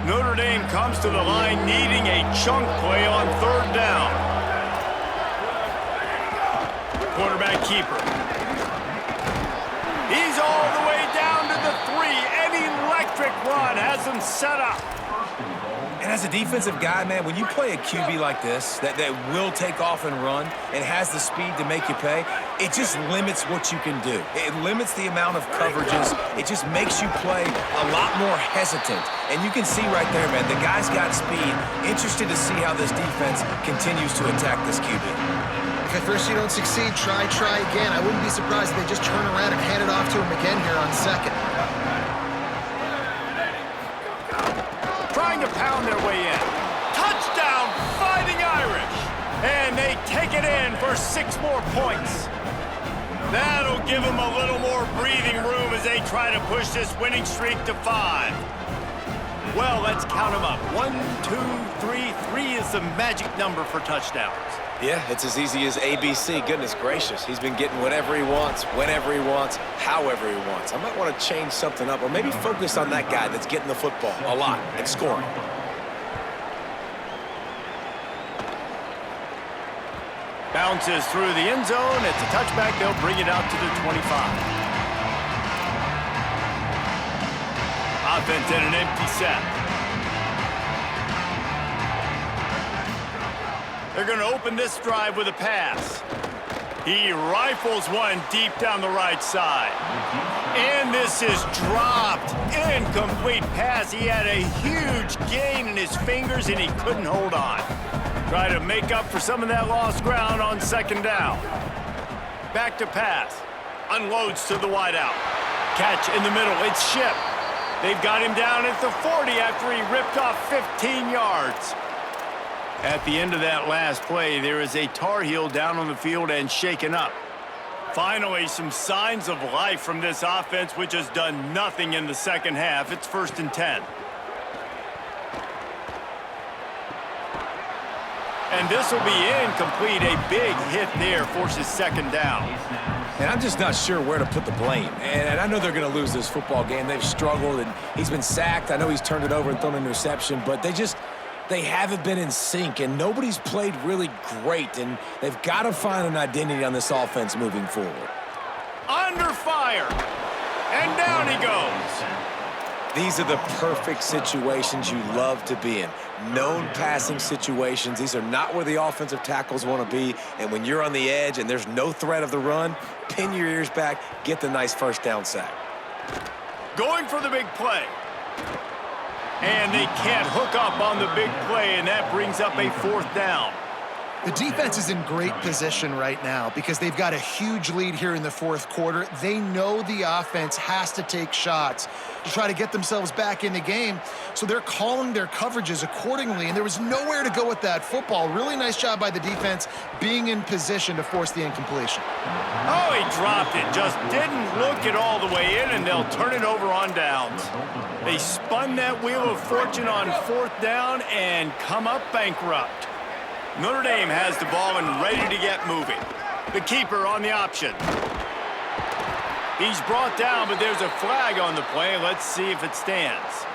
Notre Dame comes to the line needing a chunk play on third down. Quarterback keeper. He's all the way down to the 3. An electric run has him set up. And as a defensive guy, man, when you play a QB like this, that will take off and run and has the speed to make you pay, it just limits what you can do. It limits the amount of coverages. It just makes you play a lot more hesitant. And you can see right there, man, the guy's got speed. Interested to see how this defense continues to attack this QB. If at first you don't succeed, try again. I wouldn't be surprised if they just turn around and hand it off to him again here on second. Trying to pound their way in. Touchdown, Fighting Irish! And they take it in for 6 more points. That'll give them a little more breathing room as they try to push this winning streak to 5. Well, let's count them up. 1, 2, 3. 3 is the magic number for touchdowns. Yeah, it's as easy as ABC. Goodness gracious. He's been getting whatever he wants, whenever he wants, however he wants. I might want to change something up or maybe focus on that guy that's getting the football a lot and scoring. Bounces through the end zone. It's a touchback. They'll bring it out to the 25. Offense in an empty set. They're going to open this drive with a pass. He rifles one deep down the right side. And this is dropped. Incomplete pass. He had a huge gain in his fingers, and he couldn't hold on. Try to make up for some of that lost ground on second down. Back to pass. Unloads to the wideout. Catch in the middle. It's Ship. They've got him down at the 40 after he ripped off 15 yards. At the end of that last play, there is a Tar Heel down on the field and shaken up. Finally, some signs of life from this offense, which has done nothing in the second half. It's 1st and 10. And this will be incomplete. A big hit there forces second down. And I'm just not sure where to put the blame. And I know they're going to lose this football game. They've struggled, and he's been sacked. I know he's turned it over and thrown an interception, but they haven't been in sync, and nobody's played really great, and they've got to find an identity on this offense moving forward. Under fire, and down he goes. These are the perfect situations you love to be in. Known passing situations. These are not where the offensive tackles want to be, and when you're on the edge and there's no threat of the run, pin your ears back, get the nice first down sack. Going for the big play. And they can't hook up on the big play, and that brings up a 4th down. The defense is in great position right now because they've got a huge lead here in the 4th quarter. They know the offense has to take shots to try to get themselves back in the game, so they're calling their coverages accordingly, and there was nowhere to go with that football. Really nice job by the defense being in position to force the incompletion. Oh, he dropped it. Just didn't look it all the way in, and they'll turn it over on downs. They spun that wheel of fortune on 4th down and come up bankrupt. Notre Dame has the ball and ready to get moving. The keeper on the option. He's brought down, but there's a flag on the play. Let's see if it stands.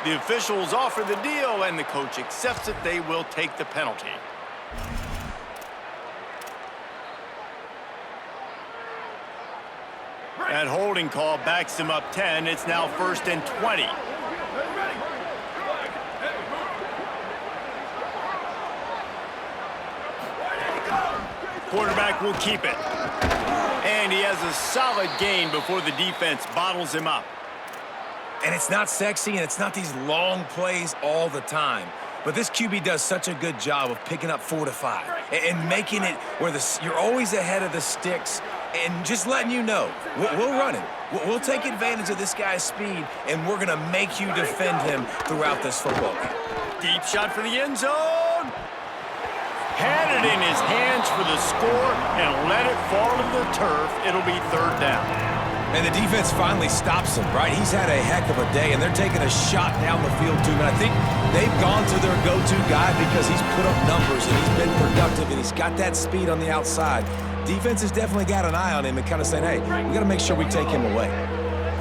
The officials offer the deal, and the coach accepts it. They will take the penalty. That holding call backs him up 10. It's now 1st and 20. Quarterback will keep it. And he has a solid gain before the defense bottles him up. And it's not sexy, and it's not these long plays all the time. But this QB does such a good job of picking up 4 to 5 and making it where you're always ahead of the sticks and just letting you know, we'll run him. We'll take advantage of this guy's speed, and we're going to make you defend him throughout this football game. Deep shot for the end zone. Had it in his hands for the score and let it fall to the turf. It'll be 3rd down. And the defense finally stops him, right? He's had a heck of a day, and they're taking a shot down the field to him. And I think they've gone to their go-to guy because he's put up numbers, and he's been productive, and he's got that speed on the outside. Defense has definitely got an eye on him and kind of saying, hey, we got to make sure we take him away.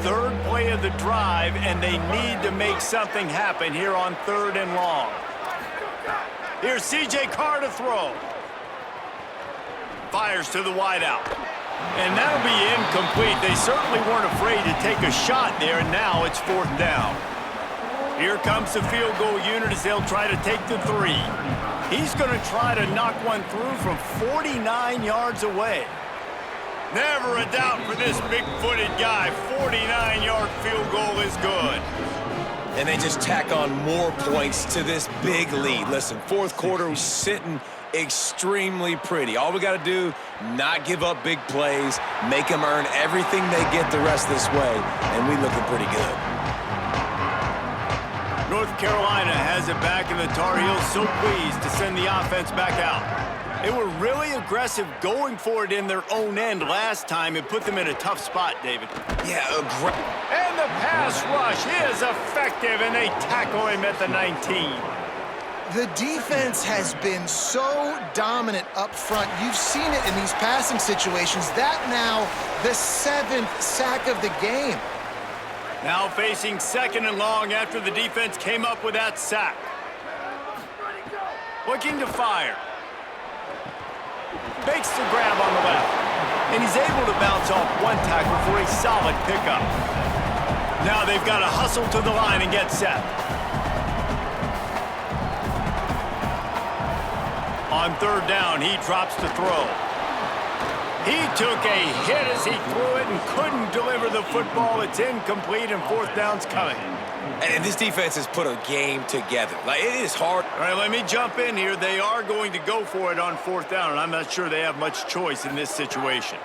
Third play of the drive, and they need to make something happen here on 3rd and long. Here's C.J. Carr to throw. Fires to the wideout. And that'll be incomplete. They certainly weren't afraid to take a shot there, and now it's 4th down. Here comes the field goal unit as they'll try to take the 3. He's going to try to knock one through from 49 yards away. Never a doubt for this big-footed guy. 49-yard field goal is good. And they just tack on more points to this big lead. Listen, 4th quarter was sitting extremely pretty. All we got to do, not give up big plays, make them earn everything they get the rest of this way, and we looking pretty good. North Carolina has it back, and the Tar Heels so pleased to send the offense back out. They were really aggressive going for it in their own end last time. It put them in a tough spot, David. Yeah, and the pass rush is effective, and they tackle him at the 19. The defense has been so dominant up front. You've seen it in these passing situations. That now the 7th sack of the game. Now facing 2nd and long after the defense came up with that sack. Looking to fire. Makes the grab on the left. And he's able to bounce off one tackle for a solid pickup. Now they've got to hustle to the line and get set. On 3rd down, he drops to throw. He took a hit as he threw it and couldn't deliver the football. It's incomplete, and 4th down's coming. And this defense has put a game together. Like, it is hard. All right, let me jump in here. They are going to go for it on 4th down, and I'm not sure they have much choice in this situation.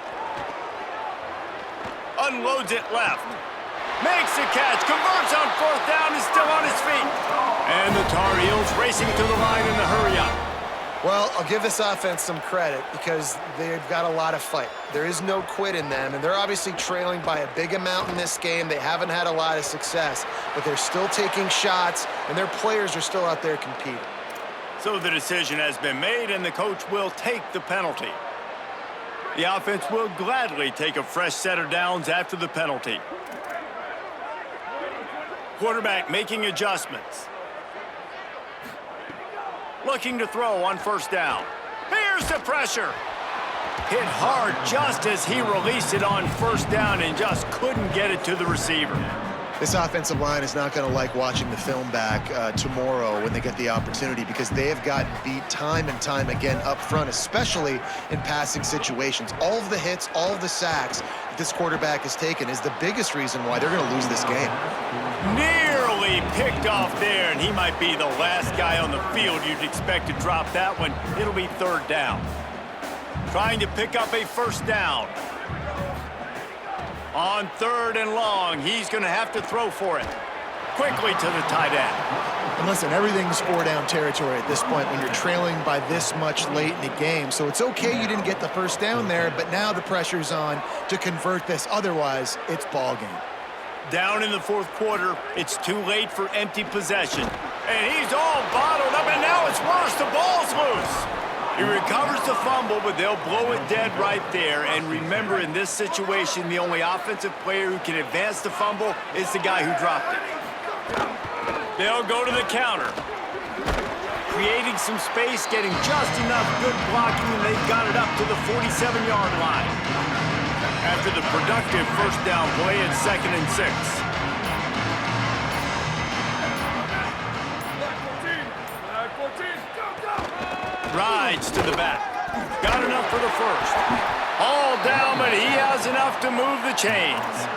Unloads it left. Makes the catch. Converts on 4th down. Is still on his feet. And the Tar Heels racing to the line in the hurry-up. Well, I'll give this offense some credit because they've got a lot of fight. There is no quit in them, and they're obviously trailing by a big amount in this game. They haven't had a lot of success, but they're still taking shots, and their players are still out there competing. So the decision has been made, and the coach will take the penalty. The offense will gladly take a fresh set of downs after the penalty. Quarterback making adjustments. Looking to throw on 1st down. Here's the pressure. Hit hard just as he released it on 1st down and just couldn't get it to the receiver. This offensive line is not going to like watching the film back tomorrow when they get the opportunity because they have gotten beat time and time again up front, especially in passing situations. All of the hits, all of the sacks that this quarterback has taken is the biggest reason why they're going to lose this game. Nearly picked off there, and he might be the last guy on the field you'd expect to drop that one. It'll be 3rd down. Trying to pick up a 1st down. On 3rd and long, he's going to have to throw for it. Quickly to the tight end. And listen, everything's 4-down territory at this point when you're trailing by this much late in the game. So it's okay you didn't get the 1st down there, but now the pressure's on to convert this. Otherwise, it's ball game. Down in the 4th quarter, it's too late for empty possession. And he's all bottled up, and now it's worse. The ball's loose. He recovers the fumble, but they'll blow it dead right there. And remember, in this situation, the only offensive player who can advance the fumble is the guy who dropped it. They'll go to the counter. Creating some space, getting just enough good blocking, and they've got it up to the 47-yard line. After the productive 1st down play at 2nd and 6. Rides to the back. Got enough for the 1st. All down, but he has enough to move the chains.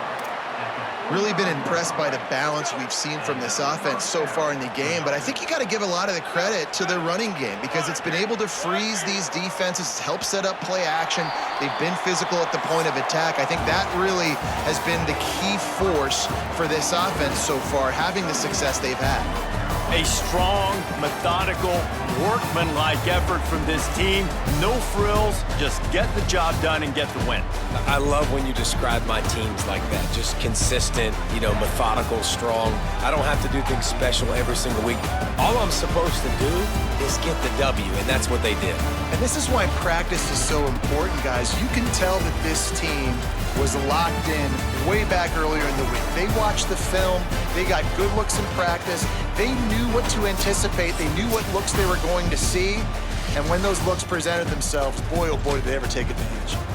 Really been impressed by the balance we've seen from this offense so far in the game, but I think you got to give a lot of the credit to the running game because it's been able to freeze these defenses, help set up play action. They've been physical at the point of attack. I think that really has been the key force for this offense so far, having the success they've had. A strong, methodical, workmanlike effort from this team. No frills, just get the job done and get the win. I love when you describe my teams like that. Just consistent, methodical, strong. I don't have to do things special every single week. All I'm supposed to do is get the W, and that's what they did. And this is why practice is so important, guys. You can tell that this team was locked in way back earlier in the week. They watched the film. They got good looks in practice. They knew what to anticipate. They knew what looks they were going to see. And when those looks presented themselves, boy, oh boy, did they ever take advantage.